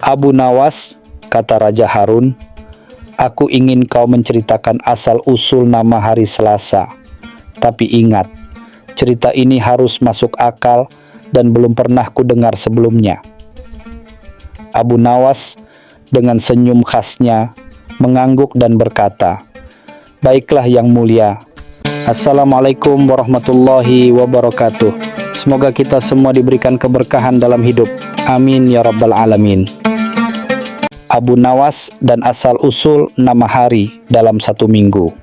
"Abu Nawas," kata Raja Harun, "aku ingin kau menceritakan asal-usul nama hari Selasa. Tapi ingat, cerita ini harus masuk akal dan belum pernah kudengar sebelumnya." Abu Nawas dengan senyum khasnya mengangguk dan berkata, "Baiklah Yang Mulia. Assalamualaikum warahmatullahi wabarakatuh. Semoga kita semua diberikan keberkahan dalam hidup. Amin ya rabbal alamin." Abu Nawas dan asal-usul nama hari dalam satu minggu.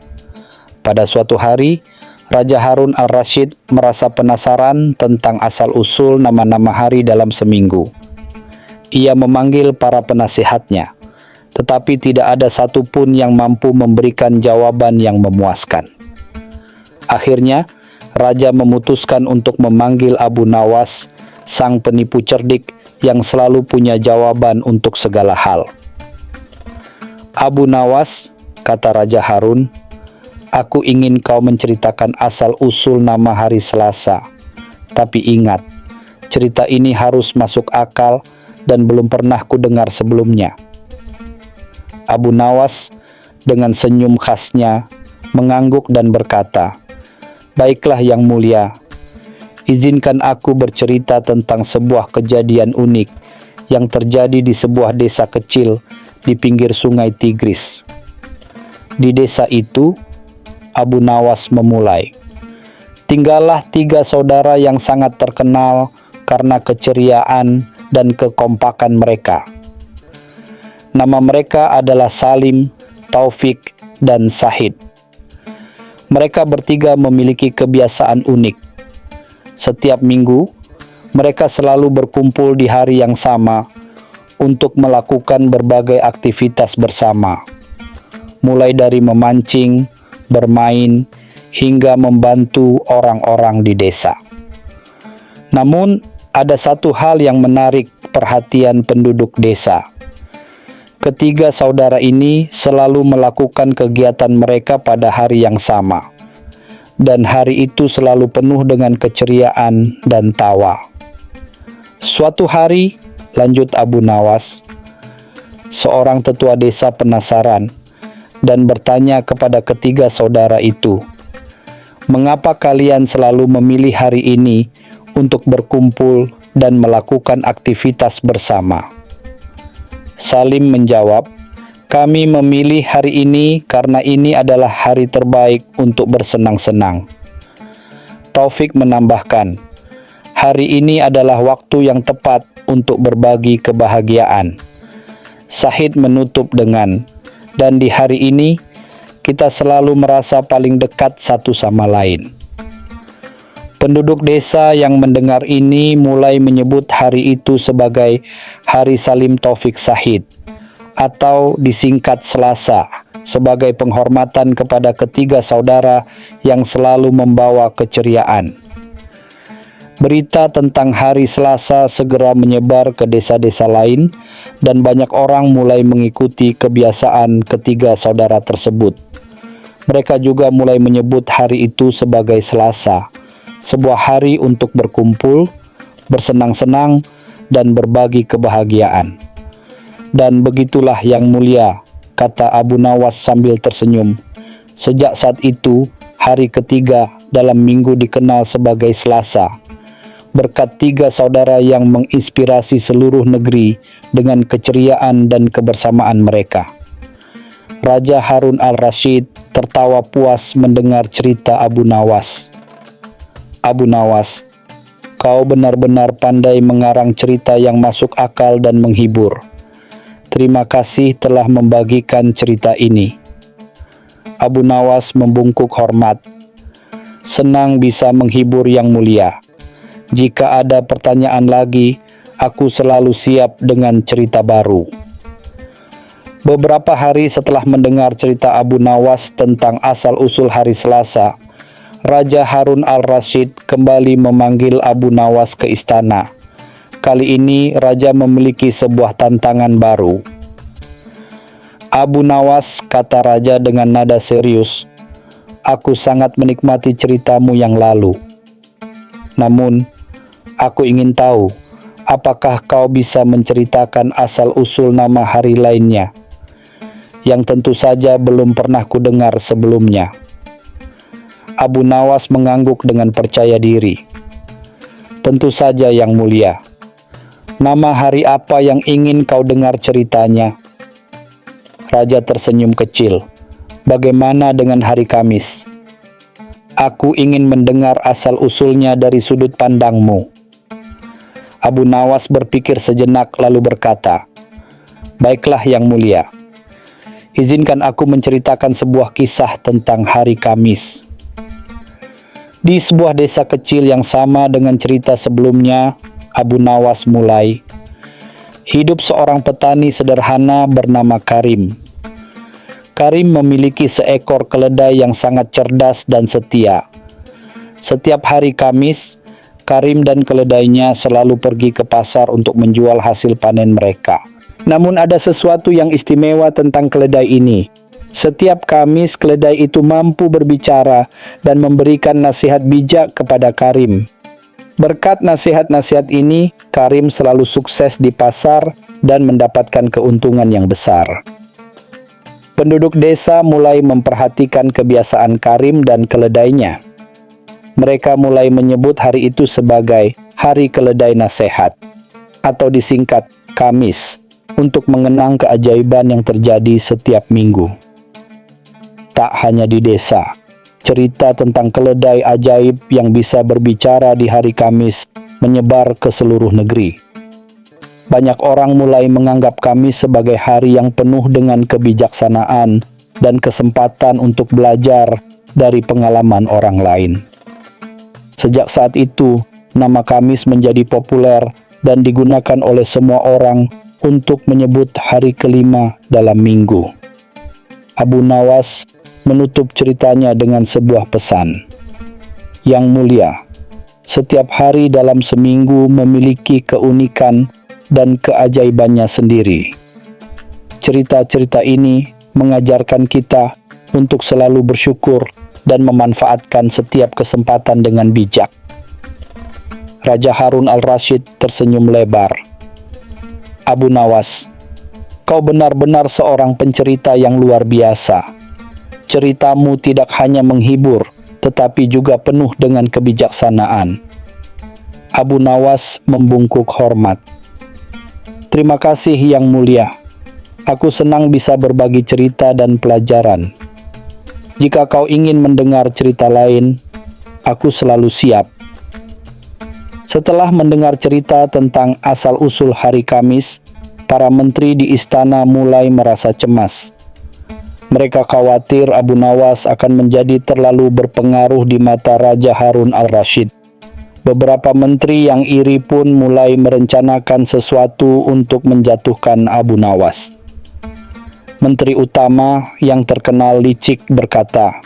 Pada suatu hari, Raja Harun al-Rasyid merasa penasaran tentang asal-usul nama-nama hari dalam seminggu. Ia memanggil para penasihatnya, tetapi tidak ada satupun yang mampu memberikan jawaban yang memuaskan. Akhirnya, Raja memutuskan untuk memanggil Abu Nawas, sang penipu cerdik yang selalu punya jawaban untuk segala hal. "Abu Nawas," kata Raja Harun, "aku ingin kau menceritakan asal-usul nama hari Selasa. Tapi ingat, cerita ini harus masuk akal dan belum pernah kudengar sebelumnya." Abu Nawas dengan senyum khasnya mengangguk dan berkata, "Baiklah Yang Mulia, izinkan aku bercerita tentang sebuah kejadian unik yang terjadi di sebuah desa kecil di pinggir sungai Tigris. Di desa itu," Abu Nawas memulai, "tinggallah 3 saudara yang sangat terkenal karena keceriaan dan kekompakan mereka. Nama mereka adalah Salim, Taufik, dan Sahid. Mereka bertiga memiliki kebiasaan unik. Setiap minggu, mereka selalu berkumpul di hari yang sama untuk melakukan berbagai aktivitas bersama, mulai dari memancing, bermain, hingga membantu orang-orang di desa. Namun, ada satu hal yang menarik perhatian penduduk desa. Ketiga saudara ini selalu melakukan kegiatan mereka pada hari yang sama, dan hari itu selalu penuh dengan keceriaan dan tawa. Suatu hari," lanjut Abu Nawas, "seorang tetua desa penasaran dan bertanya kepada ketiga saudara itu, 'Mengapa kalian selalu memilih hari ini untuk berkumpul dan melakukan aktivitas bersama?' Salim menjawab, 'Kami memilih hari ini karena ini adalah hari terbaik untuk bersenang-senang.' Taufik menambahkan, 'Hari ini adalah waktu yang tepat untuk berbagi kebahagiaan.' Sahid menutup dengan, 'Dan di hari ini, kita selalu merasa paling dekat satu sama lain.' Penduduk desa yang mendengar ini mulai menyebut hari itu sebagai Hari Salim Taufik Sahid, atau disingkat Selasa, sebagai penghormatan kepada ketiga saudara yang selalu membawa keceriaan. Berita tentang hari Selasa segera menyebar ke desa-desa lain, dan banyak orang mulai mengikuti kebiasaan ketiga saudara tersebut. Mereka juga mulai menyebut hari itu sebagai Selasa, sebuah hari untuk berkumpul, bersenang-senang, dan berbagi kebahagiaan. Dan begitulah Yang Mulia," kata Abu Nawas sambil tersenyum. "Sejak saat itu, hari ketiga dalam minggu dikenal sebagai Selasa, berkat 3 saudara yang menginspirasi seluruh negeri dengan keceriaan dan kebersamaan mereka." Raja Harun al-Rasyid tertawa puas mendengar cerita Abu Nawas. "Abu Nawas, kau benar-benar pandai mengarang cerita yang masuk akal dan menghibur. Terima kasih telah membagikan cerita ini." Abu Nawas membungkuk hormat. "Senang bisa menghibur Yang Mulia. Jika ada pertanyaan lagi, aku selalu siap dengan cerita baru." Beberapa hari setelah mendengar cerita Abu Nawas tentang asal-usul hari Selasa, Raja Harun al-Rasyid kembali memanggil Abu Nawas ke istana. Kali ini Raja memiliki sebuah tantangan baru. "Abu Nawas," kata Raja dengan nada serius, "aku sangat menikmati ceritamu yang lalu. Namun, aku ingin tahu apakah kau bisa menceritakan asal-usul nama hari lainnya, yang tentu saja belum pernah kudengar sebelumnya?" Abu Nawas mengangguk dengan percaya diri. "Tentu saja, Yang Mulia. Nama hari apa yang ingin kau dengar ceritanya?" Raja tersenyum kecil. "Bagaimana dengan hari Kamis? Aku ingin mendengar asal-usulnya dari sudut pandangmu." Abu Nawas berpikir sejenak lalu berkata, "Baiklah Yang Mulia. Izinkan aku menceritakan sebuah kisah tentang hari Kamis." Di sebuah desa kecil yang sama dengan cerita sebelumnya, Abu Nawas mulai, "Hidup seorang petani sederhana bernama Karim. Karim memiliki seekor keledai yang sangat cerdas dan setia. Setiap hari Kamis, Karim dan keledainya selalu pergi ke pasar untuk menjual hasil panen mereka. Namun ada sesuatu yang istimewa tentang keledai ini. Setiap Kamis, keledai itu mampu berbicara dan memberikan nasihat bijak kepada Karim. Berkat nasihat-nasihat ini, Karim selalu sukses di pasar dan mendapatkan keuntungan yang besar." Penduduk desa mulai memperhatikan kebiasaan Karim dan keledainya. Mereka mulai menyebut hari itu sebagai Hari Keledai Nasihat, atau disingkat Kamis, untuk mengenang keajaiban yang terjadi setiap minggu. Tak hanya di desa, cerita tentang keledai ajaib yang bisa berbicara di hari Kamis menyebar ke seluruh negeri. Banyak orang mulai menganggap Kamis sebagai hari yang penuh dengan kebijaksanaan dan kesempatan untuk belajar dari pengalaman orang lain. Sejak saat itu, nama Kamis menjadi populer dan digunakan oleh semua orang untuk menyebut hari kelima dalam minggu. Abu Nawas menutup ceritanya dengan sebuah pesan. "Yang Mulia, setiap hari dalam seminggu memiliki keunikan dan keajaibannya sendiri. Cerita-cerita ini mengajarkan kita untuk selalu bersyukur dan memanfaatkan setiap kesempatan dengan bijak." Raja Harun al-Rasyid tersenyum lebar. "Abu Nawas, kau benar-benar seorang pencerita yang luar biasa. Ceritamu tidak hanya menghibur, tetapi juga penuh dengan kebijaksanaan." Abu Nawas membungkuk hormat. "Terima kasih Yang Mulia. Aku senang bisa berbagi cerita dan pelajaran. Jika kau ingin mendengar cerita lain, aku selalu siap." Setelah mendengar cerita tentang asal-usul hari Kamis, para menteri di istana mulai merasa cemas. Mereka khawatir Abu Nawas akan menjadi terlalu berpengaruh di mata Raja Harun al-Rasyid. Beberapa menteri yang iri pun mulai merencanakan sesuatu untuk menjatuhkan Abu Nawas. Menteri utama yang terkenal licik berkata,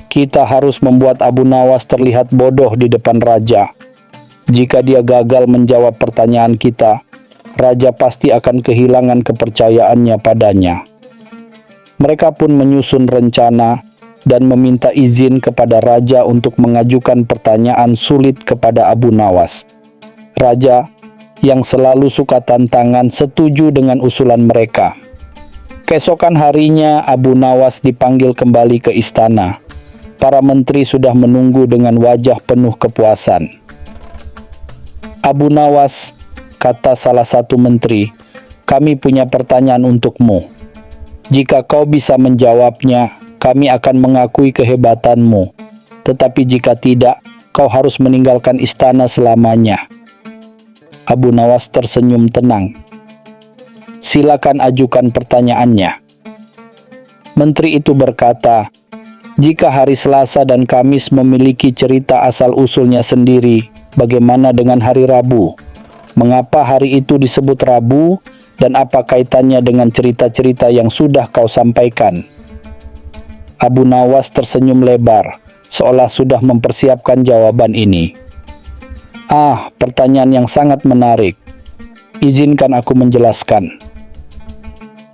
"Kita harus membuat Abu Nawas terlihat bodoh di depan raja. Jika dia gagal menjawab pertanyaan kita, raja pasti akan kehilangan kepercayaannya padanya." Mereka pun menyusun rencana dan meminta izin kepada raja untuk mengajukan pertanyaan sulit kepada Abu Nawas. Raja, yang selalu suka tantangan, setuju dengan usulan mereka. Keesokan harinya, Abu Nawas dipanggil kembali ke istana. Para menteri sudah menunggu dengan wajah penuh kepuasan. "Abu Nawas," kata salah satu menteri, "kami punya pertanyaan untukmu. Jika kau bisa menjawabnya, kami akan mengakui kehebatanmu. Tetapi jika tidak, kau harus meninggalkan istana selamanya." Abu Nawas tersenyum tenang. "Silakan ajukan pertanyaannya." Menteri itu berkata, "Jika hari Selasa dan Kamis memiliki cerita asal-usulnya sendiri, bagaimana dengan hari Rabu? Mengapa hari itu disebut Rabu? Dan apa kaitannya dengan cerita-cerita yang sudah kau sampaikan?" Abu Nawas tersenyum lebar, seolah sudah mempersiapkan jawaban ini. Pertanyaan yang sangat menarik. Izinkan aku menjelaskan.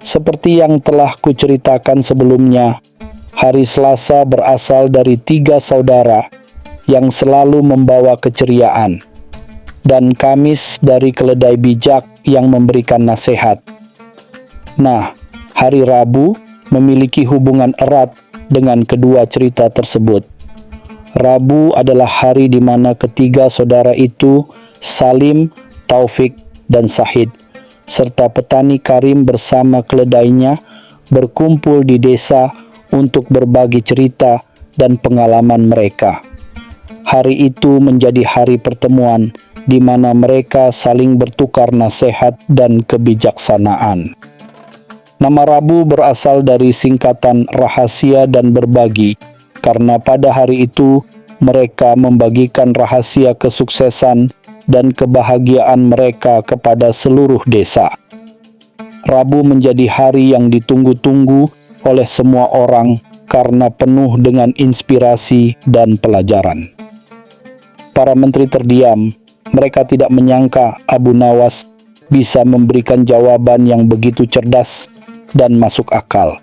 Seperti yang telah kuceritakan sebelumnya, hari Selasa berasal dari 3 saudara yang selalu membawa keceriaan. dan Kamis dari keledai bijak yang memberikan nasihat. Nah, hari Rabu memiliki hubungan erat dengan kedua cerita tersebut. Rabu adalah hari di mana ketiga saudara itu, Salim, Taufik, dan Sahid, serta petani Karim bersama keledainya berkumpul di desa untuk berbagi cerita dan pengalaman mereka. Hari itu menjadi hari pertemuan di mana mereka saling bertukar nasihat dan kebijaksanaan. Nama Rabu berasal dari singkatan rahasia dan berbagi, karena pada hari itu mereka membagikan rahasia kesuksesan dan kebahagiaan mereka kepada seluruh desa. Rabu menjadi hari yang ditunggu-tunggu oleh semua orang karena penuh dengan inspirasi dan pelajaran. Para menteri terdiam. Mereka tidak menyangka Abu Nawas bisa memberikan jawaban yang begitu cerdas dan masuk akal.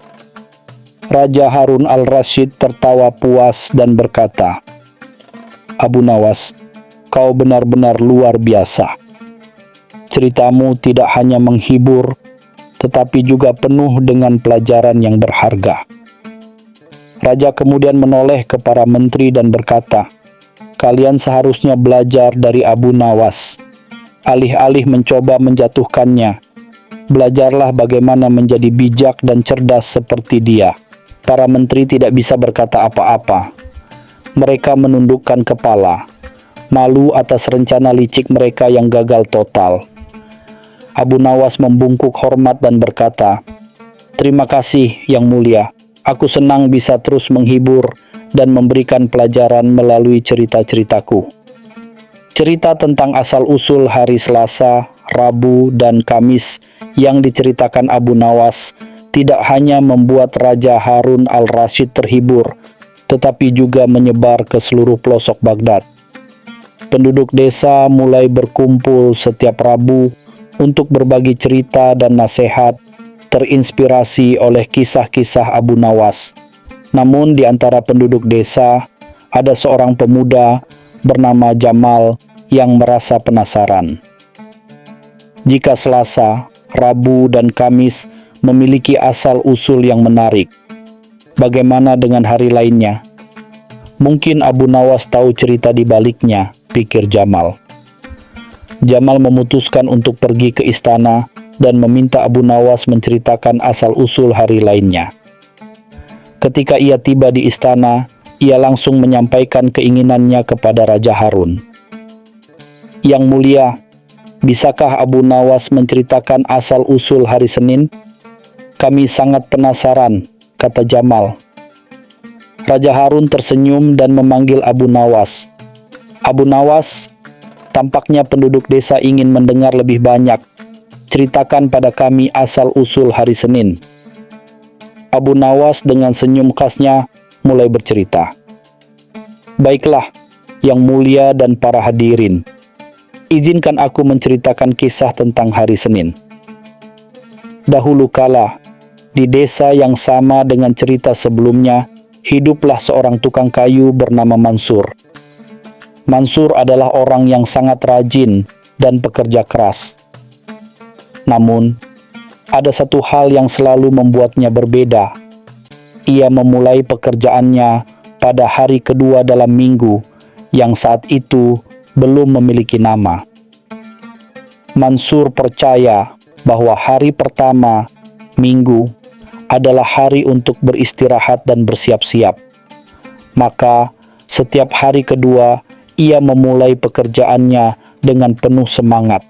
Raja Harun al-Rasyid tertawa puas dan berkata, "Abu Nawas, kau benar-benar luar biasa. Ceritamu tidak hanya menghibur, tetapi juga penuh dengan pelajaran yang berharga." Raja kemudian menoleh ke para menteri dan berkata, "Kalian seharusnya belajar dari Abu Nawas. Alih-alih mencoba menjatuhkannya, belajarlah bagaimana menjadi bijak dan cerdas seperti dia." Para menteri tidak bisa berkata apa-apa. Mereka menundukkan kepala, malu atas rencana licik mereka yang gagal total. Abu Nawas membungkuk hormat dan berkata, "Terima kasih, Yang Mulia. Aku senang bisa terus menghibur dan memberikan pelajaran melalui cerita-ceritaku." Cerita tentang asal-usul hari Selasa, Rabu, dan Kamis yang diceritakan Abu Nawas tidak hanya membuat Raja Harun al-Rasyid terhibur, tetapi juga menyebar ke seluruh pelosok Baghdad. Penduduk desa mulai berkumpul setiap Rabu untuk berbagi cerita dan nasihat, terinspirasi oleh kisah-kisah Abu Nawas. Namun di antara penduduk desa, ada seorang pemuda bernama Jamal yang merasa penasaran. Jika Selasa, Rabu, dan Kamis memiliki asal-usul yang menarik, bagaimana dengan hari lainnya? Mungkin Abu Nawas tahu cerita di baliknya, pikir Jamal. Jamal memutuskan untuk pergi ke istana dan meminta Abu Nawas menceritakan asal-usul hari lainnya. Ketika ia tiba di istana, ia langsung menyampaikan keinginannya kepada Raja Harun. "Yang Mulia, bisakah Abu Nawas menceritakan asal-usul hari Senin? Kami sangat penasaran," kata Jamal. Raja Harun tersenyum dan memanggil Abu Nawas. "Abu Nawas, tampaknya penduduk desa ingin mendengar lebih banyak. Ceritakan pada kami asal-usul hari Senin." Abu Nawas dengan senyum khasnya mulai bercerita. "Baiklah, Yang Mulia dan para hadirin. Izinkan aku menceritakan kisah tentang hari Senin. Dahulu kala, di desa yang sama dengan cerita sebelumnya, hiduplah seorang tukang kayu bernama Mansur. Mansur adalah orang yang sangat rajin dan pekerja keras. Namun, ada satu hal yang selalu membuatnya berbeda. Ia memulai pekerjaannya pada hari kedua dalam minggu, yang saat itu belum memiliki nama. Mansur percaya bahwa hari pertama, minggu, adalah hari untuk beristirahat dan bersiap-siap. Maka, setiap hari kedua, ia memulai pekerjaannya dengan penuh semangat.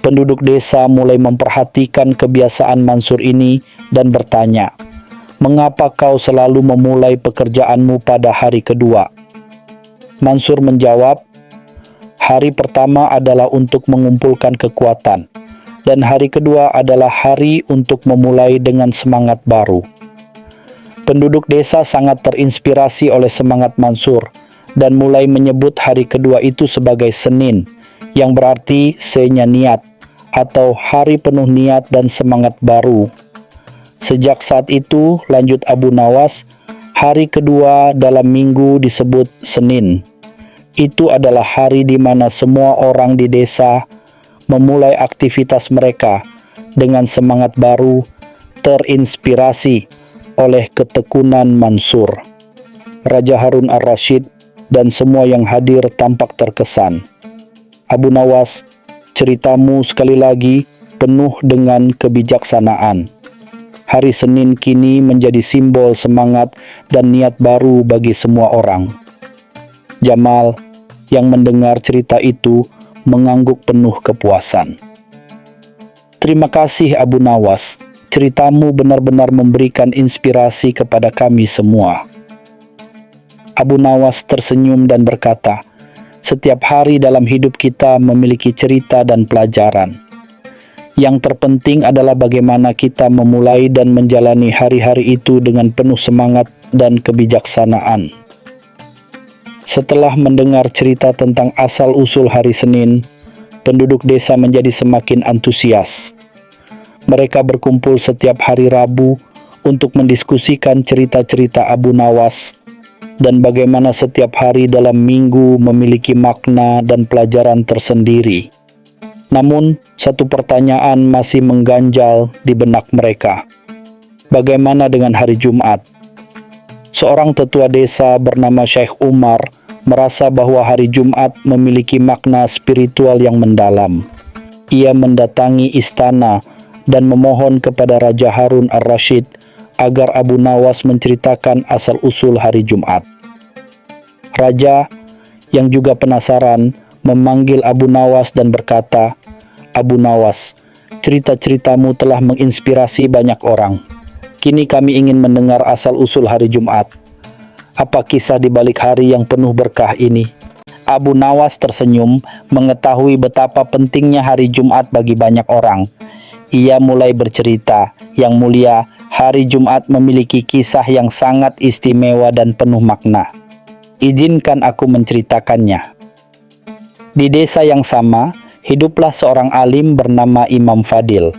Penduduk desa mulai memperhatikan kebiasaan Mansur ini dan bertanya, "Mengapa kau selalu memulai pekerjaanmu pada hari kedua?" Mansur menjawab, "Hari pertama adalah untuk mengumpulkan kekuatan, dan hari kedua adalah hari untuk memulai dengan semangat baru." Penduduk desa sangat terinspirasi oleh semangat Mansur dan mulai menyebut hari kedua itu sebagai Senin, yang berarti senya niat, atau hari penuh niat dan semangat baru. Sejak saat itu, lanjut Abu Nawas, hari kedua dalam minggu disebut Senin. Itu adalah hari di mana semua orang di desa memulai aktivitas mereka dengan semangat baru, terinspirasi oleh ketekunan Mansur. Raja Harun ar-Rasyid dan semua yang hadir tampak terkesan. Abu Nawas, ceritamu sekali lagi penuh dengan kebijaksanaan. Hari Senin kini menjadi simbol semangat dan niat baru bagi semua orang. Jamal yang mendengar cerita itu mengangguk penuh kepuasan. Terima kasih Abu Nawas, ceritamu benar-benar memberikan inspirasi kepada kami semua. Abu Nawas tersenyum dan berkata, setiap hari dalam hidup kita memiliki cerita dan pelajaran. Yang terpenting adalah bagaimana kita memulai dan menjalani hari-hari itu dengan penuh semangat dan kebijaksanaan. Setelah mendengar cerita tentang asal-usul hari Senin, penduduk desa menjadi semakin antusias. Mereka berkumpul setiap hari Rabu untuk mendiskusikan cerita-cerita Abu Nawas dan bagaimana setiap hari dalam minggu memiliki makna dan pelajaran tersendiri. Namun, satu pertanyaan masih mengganjal di benak mereka. Bagaimana dengan hari Jumat? Seorang tetua desa bernama Syekh Umar merasa bahwa hari Jumat memiliki makna spiritual yang mendalam. Ia mendatangi istana dan memohon kepada Raja Harun ar-Rasyid agar Abu Nawas menceritakan asal-usul hari Jumat. Raja yang juga penasaran memanggil Abu Nawas dan berkata, Abu Nawas, cerita-ceritamu telah menginspirasi banyak orang. Kini kami ingin mendengar asal-usul hari Jumat. Apa kisah di balik hari yang penuh berkah ini? Abu Nawas tersenyum mengetahui betapa pentingnya hari Jumat bagi banyak orang. Ia mulai bercerita, Yang Mulia, hari Jumat memiliki kisah yang sangat istimewa dan penuh makna. Izinkan aku menceritakannya. Di desa yang sama, hiduplah seorang alim bernama Imam Fadil.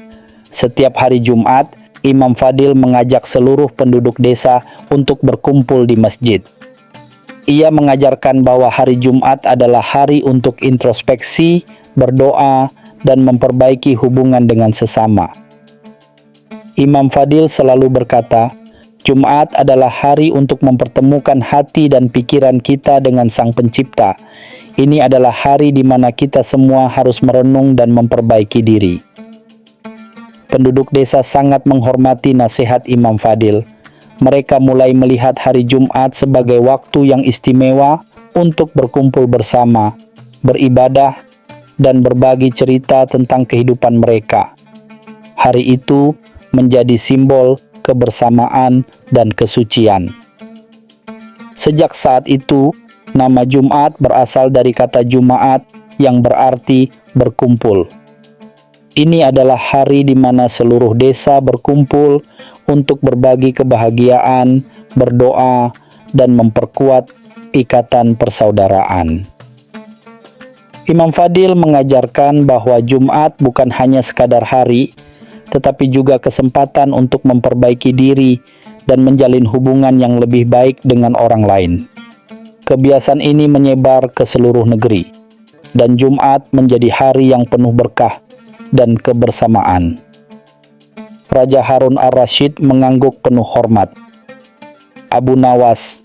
Setiap hari Jumat, Imam Fadil mengajak seluruh penduduk desa untuk berkumpul di masjid. Ia mengajarkan bahwa hari Jumat adalah hari untuk introspeksi, berdoa, dan memperbaiki hubungan dengan sesama. Imam Fadil selalu berkata, Jumat adalah hari untuk mempertemukan hati dan pikiran kita dengan Sang Pencipta. Ini adalah hari di mana kita semua harus merenung dan memperbaiki diri. Penduduk desa sangat menghormati nasihat Imam Fadil. Mereka mulai melihat hari Jumat sebagai waktu yang istimewa untuk berkumpul bersama, beribadah, dan berbagi cerita tentang kehidupan mereka. Hari itu menjadi simbol kebersamaan dan kesucian. Sejak saat itu, nama Jumat berasal dari kata Jumaat yang berarti berkumpul. Ini adalah hari di mana seluruh desa berkumpul untuk berbagi kebahagiaan, berdoa, dan memperkuat ikatan persaudaraan. Imam Fadil mengajarkan bahwa Jumat bukan hanya sekadar hari, tetapi juga kesempatan untuk memperbaiki diri dan menjalin hubungan yang lebih baik dengan orang lain. Kebiasaan ini menyebar ke seluruh negeri, dan Jumat menjadi hari yang penuh berkah dan kebersamaan. Raja Harun ar-Rasyid mengangguk penuh hormat. Abu Nawas,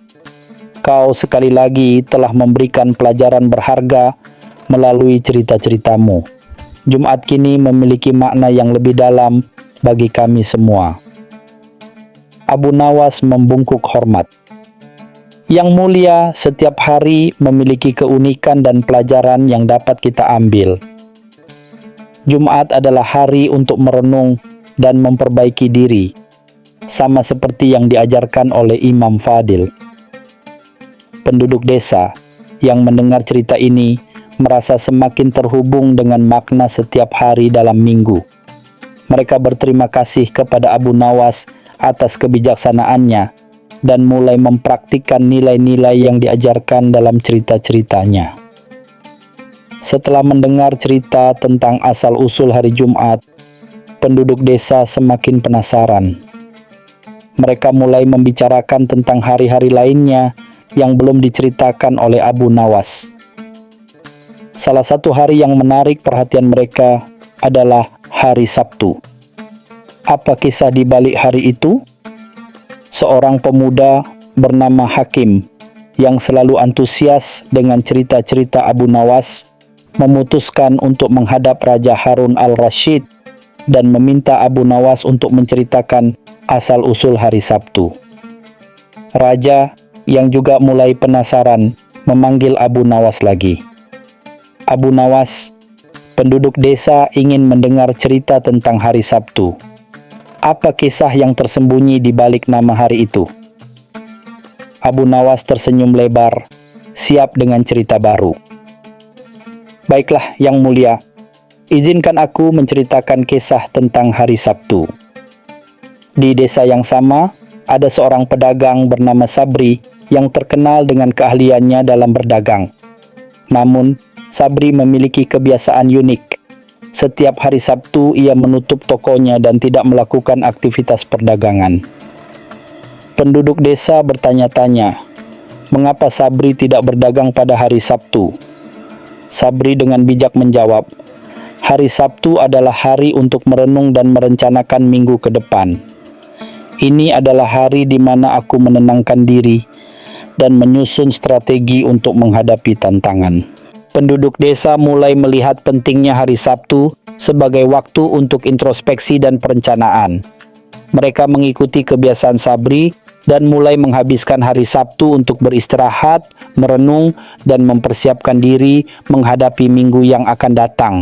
kau sekali lagi telah memberikan pelajaran berharga melalui cerita-ceritamu. Jumat kini memiliki makna yang lebih dalam bagi kami semua. Abu Nawas membungkuk hormat. Yang Mulia, setiap hari memiliki keunikan dan pelajaran yang dapat kita ambil. Jumat adalah hari untuk merenung dan memperbaiki diri, sama seperti yang diajarkan oleh Imam Fadil. Penduduk desa yang mendengar cerita ini merasa semakin terhubung dengan makna setiap hari dalam minggu. Mereka berterima kasih kepada Abu Nawas atas kebijaksanaannya dan mulai mempraktikkan nilai-nilai yang diajarkan dalam cerita-ceritanya. Setelah mendengar cerita tentang asal-usul hari Jumat, penduduk desa semakin penasaran. Mereka mulai membicarakan tentang hari-hari lainnya yang belum diceritakan oleh Abu Nawas. Salah satu hari yang menarik perhatian mereka adalah hari Sabtu. Apa kisah di balik hari itu? Seorang pemuda bernama Hakim yang selalu antusias dengan cerita-cerita Abu Nawas memutuskan untuk menghadap Raja Harun al-Rasyid dan meminta Abu Nawas untuk menceritakan asal-usul hari Sabtu. Raja yang juga mulai penasaran memanggil Abu Nawas lagi. Abu Nawas, penduduk desa ingin mendengar cerita tentang hari Sabtu. Apa kisah yang tersembunyi di balik nama hari itu? Abu Nawas tersenyum lebar, siap dengan cerita baru. Baiklah, Yang Mulia, izinkan aku menceritakan kisah tentang hari Sabtu. Di desa yang sama, ada seorang pedagang bernama Sabri yang terkenal dengan keahliannya dalam berdagang. Namun, Sabri memiliki kebiasaan unik. Setiap hari Sabtu ia menutup tokonya dan tidak melakukan aktivitas perdagangan. Penduduk desa bertanya-tanya, mengapa Sabri tidak berdagang pada hari Sabtu? Sabri dengan bijak menjawab, hari Sabtu adalah hari untuk merenung dan merencanakan minggu ke depan. Ini adalah hari di mana aku menenangkan diri dan menyusun strategi untuk menghadapi tantangan. Penduduk desa mulai melihat pentingnya hari Sabtu sebagai waktu untuk introspeksi dan perencanaan. Mereka mengikuti kebiasaan Sabri dan mulai menghabiskan hari Sabtu untuk beristirahat, merenung, dan mempersiapkan diri menghadapi minggu yang akan datang.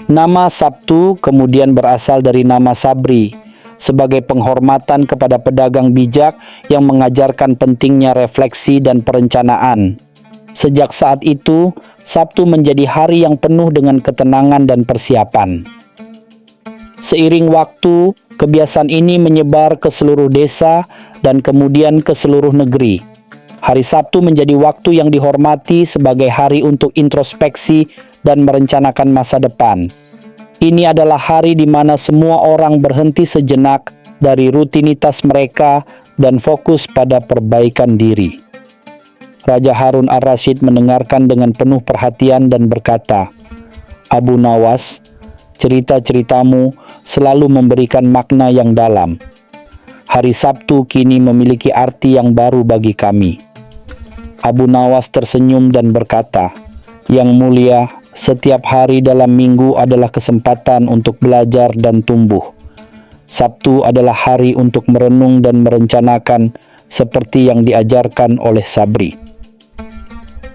Nama Sabtu kemudian berasal dari nama Sabri, sebagai penghormatan kepada pedagang bijak yang mengajarkan pentingnya refleksi dan perencanaan. Sejak saat itu, Sabtu menjadi hari yang penuh dengan ketenangan dan persiapan. Seiring waktu, kebiasaan ini menyebar ke seluruh desa dan kemudian ke seluruh negeri. Hari Sabtu menjadi waktu yang dihormati sebagai hari untuk introspeksi dan merencanakan masa depan. Ini adalah hari di mana semua orang berhenti sejenak dari rutinitas mereka dan fokus pada perbaikan diri. Raja Harun al-Rasyid mendengarkan dengan penuh perhatian dan berkata, Abu Nawas, cerita-ceritamu selalu memberikan makna yang dalam. Hari Sabtu kini memiliki arti yang baru bagi kami. Abu Nawas tersenyum dan berkata, Yang Mulia, setiap hari dalam minggu adalah kesempatan untuk belajar dan tumbuh. Sabtu adalah hari untuk merenung dan merencanakan seperti yang diajarkan oleh Sabri.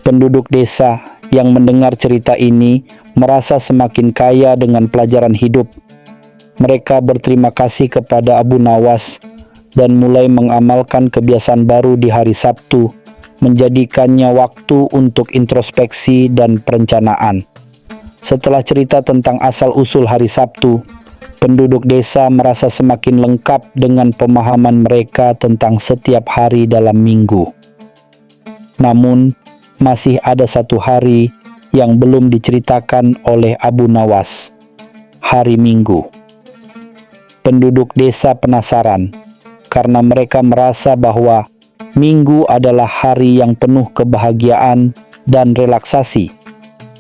Penduduk desa yang mendengar cerita ini merasa semakin kaya dengan pelajaran hidup. Mereka berterima kasih kepada Abu Nawas dan mulai mengamalkan kebiasaan baru di hari Sabtu, menjadikannya waktu untuk introspeksi dan perencanaan. Setelah cerita tentang asal-usul hari Sabtu, penduduk desa merasa semakin lengkap dengan pemahaman mereka tentang setiap hari dalam minggu. Namun, masih ada satu hari yang belum diceritakan oleh Abu Nawas, hari Minggu. Penduduk desa penasaran karena mereka merasa bahwa Minggu adalah hari yang penuh kebahagiaan dan relaksasi,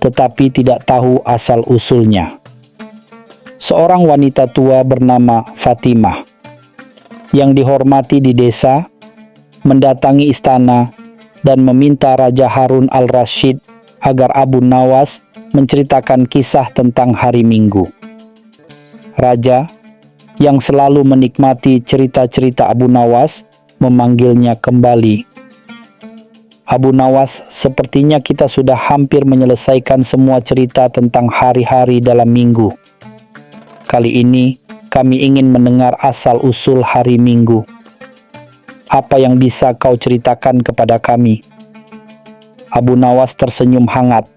tetapi tidak tahu asal-usulnya. Seorang wanita tua bernama Fatimah, yang dihormati di desa, mendatangi istana dan meminta Raja Harun al-Rasyid agar Abu Nawas menceritakan kisah tentang hari Minggu. Raja, yang selalu menikmati cerita-cerita Abu Nawas, memanggilnya kembali. Abu Nawas, sepertinya kita sudah hampir menyelesaikan semua cerita tentang hari-hari dalam minggu. Kali ini, kami ingin mendengar asal-usul hari Minggu. Apa yang bisa kau ceritakan kepada kami? Abu Nawas tersenyum hangat,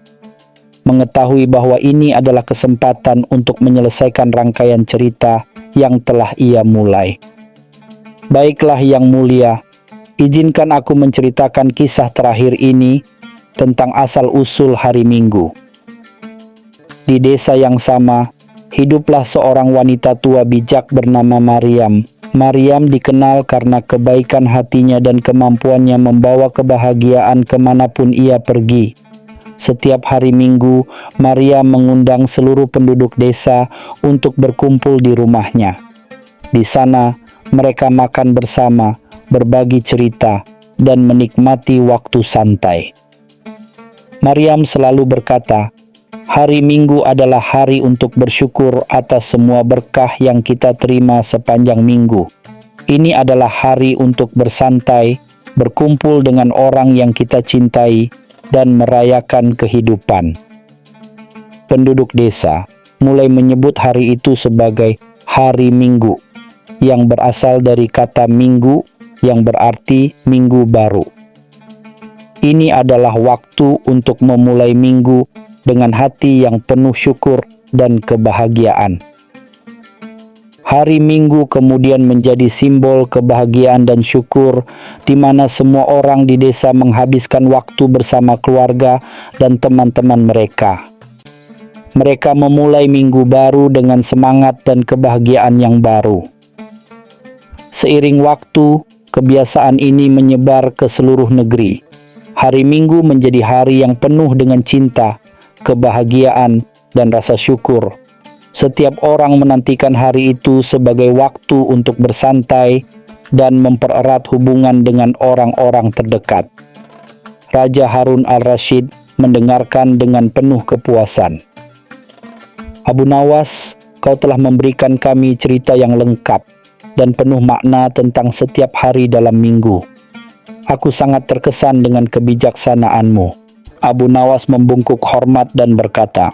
mengetahui bahwa ini adalah kesempatan untuk menyelesaikan rangkaian cerita yang telah ia mulai. Baiklah Yang Mulia, izinkan aku menceritakan kisah terakhir ini tentang asal-usul hari Minggu. Di desa yang sama, hiduplah seorang wanita tua bijak bernama Maryam. Maryam dikenal karena kebaikan hatinya dan kemampuannya membawa kebahagiaan kemanapun ia pergi. Setiap hari Minggu, Maria mengundang seluruh penduduk desa untuk berkumpul di rumahnya. Di sana, mereka makan bersama, berbagi cerita, dan menikmati waktu santai. Maryam selalu berkata, "Hari Minggu adalah hari untuk bersyukur atas semua berkah yang kita terima sepanjang minggu. Ini adalah hari untuk bersantai, berkumpul dengan orang yang kita cintai, dan merayakan kehidupan." Penduduk desa mulai menyebut hari itu sebagai Hari Minggu, yang berasal dari kata minggu yang berarti minggu baru. Ini adalah waktu untuk memulai minggu dengan hati yang penuh syukur dan kebahagiaan. Hari Minggu kemudian menjadi simbol kebahagiaan dan syukur, di mana semua orang di desa menghabiskan waktu bersama keluarga dan teman-teman mereka. Mereka memulai minggu baru dengan semangat dan kebahagiaan yang baru. Seiring waktu, kebiasaan ini menyebar ke seluruh negeri. Hari Minggu menjadi hari yang penuh dengan cinta, kebahagiaan, dan rasa syukur. Setiap orang menantikan hari itu sebagai waktu untuk bersantai dan mempererat hubungan dengan orang-orang terdekat. Raja Harun al-Rasyid mendengarkan dengan penuh kepuasan. "Abu Nawas, kau telah memberikan kami cerita yang lengkap dan penuh makna tentang setiap hari dalam minggu. Aku sangat terkesan dengan kebijaksanaanmu." Abu Nawas membungkuk hormat dan berkata,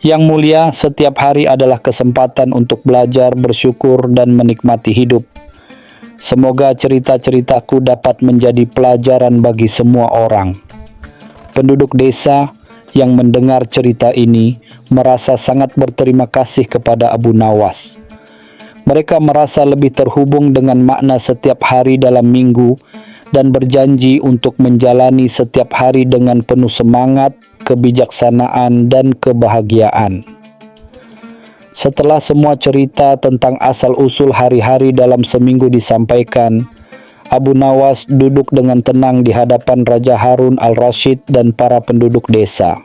"Yang mulia, setiap hari adalah kesempatan untuk belajar, bersyukur, dan menikmati hidup. Semoga cerita-ceritaku dapat menjadi pelajaran bagi semua orang." Penduduk desa yang mendengar cerita ini merasa sangat berterima kasih kepada Abu Nawas. Mereka merasa lebih terhubung dengan makna setiap hari dalam minggu dan berjanji untuk menjalani setiap hari dengan penuh semangat, kebijaksanaan, dan kebahagiaan. Setelah semua cerita tentang asal-usul hari-hari dalam seminggu disampaikan, Abu Nawas duduk dengan tenang di hadapan Raja Harun al-Rasyid dan para penduduk desa.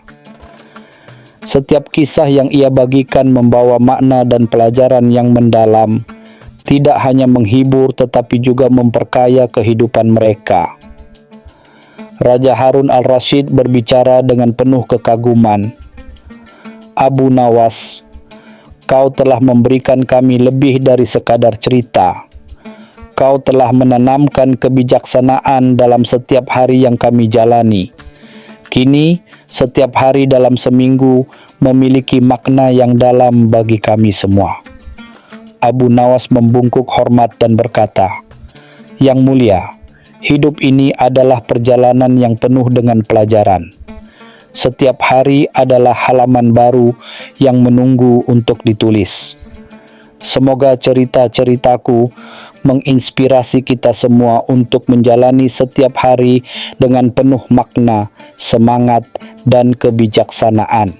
Setiap kisah yang ia bagikan membawa makna dan pelajaran yang mendalam, tidak hanya menghibur tetapi juga memperkaya kehidupan mereka. Raja Harun al-Rasyid berbicara dengan penuh kekaguman. "Abu Nawas, kau telah memberikan kami lebih dari sekadar cerita. Kau telah menanamkan kebijaksanaan dalam setiap hari yang kami jalani. Kini, setiap hari dalam seminggu memiliki makna yang dalam bagi kami semua." Abu Nawas membungkuk hormat dan berkata, "Yang mulia, hidup ini adalah perjalanan yang penuh dengan pelajaran. Setiap hari adalah halaman baru yang menunggu untuk ditulis. Semoga cerita-ceritaku menginspirasi kita semua untuk menjalani setiap hari dengan penuh makna, semangat, dan kebijaksanaan."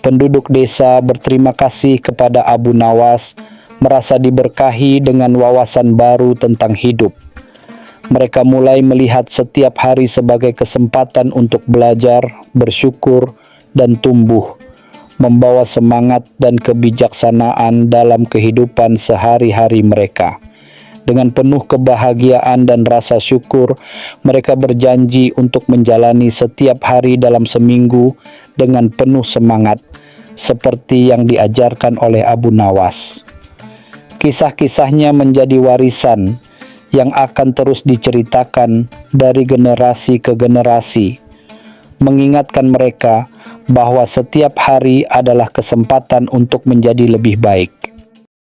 Penduduk desa berterima kasih kepada Abu Nawas, merasa diberkahi dengan wawasan baru tentang hidup. Mereka mulai melihat setiap hari sebagai kesempatan untuk belajar, bersyukur, dan tumbuh, membawa semangat dan kebijaksanaan dalam kehidupan sehari-hari mereka. Dengan penuh kebahagiaan dan rasa syukur, mereka berjanji untuk menjalani setiap hari dalam seminggu dengan penuh semangat, seperti yang diajarkan oleh Abu Nawas. Kisah-kisahnya menjadi warisan yang akan terus diceritakan dari generasi ke generasi, mengingatkan mereka bahwa setiap hari adalah kesempatan untuk menjadi lebih baik.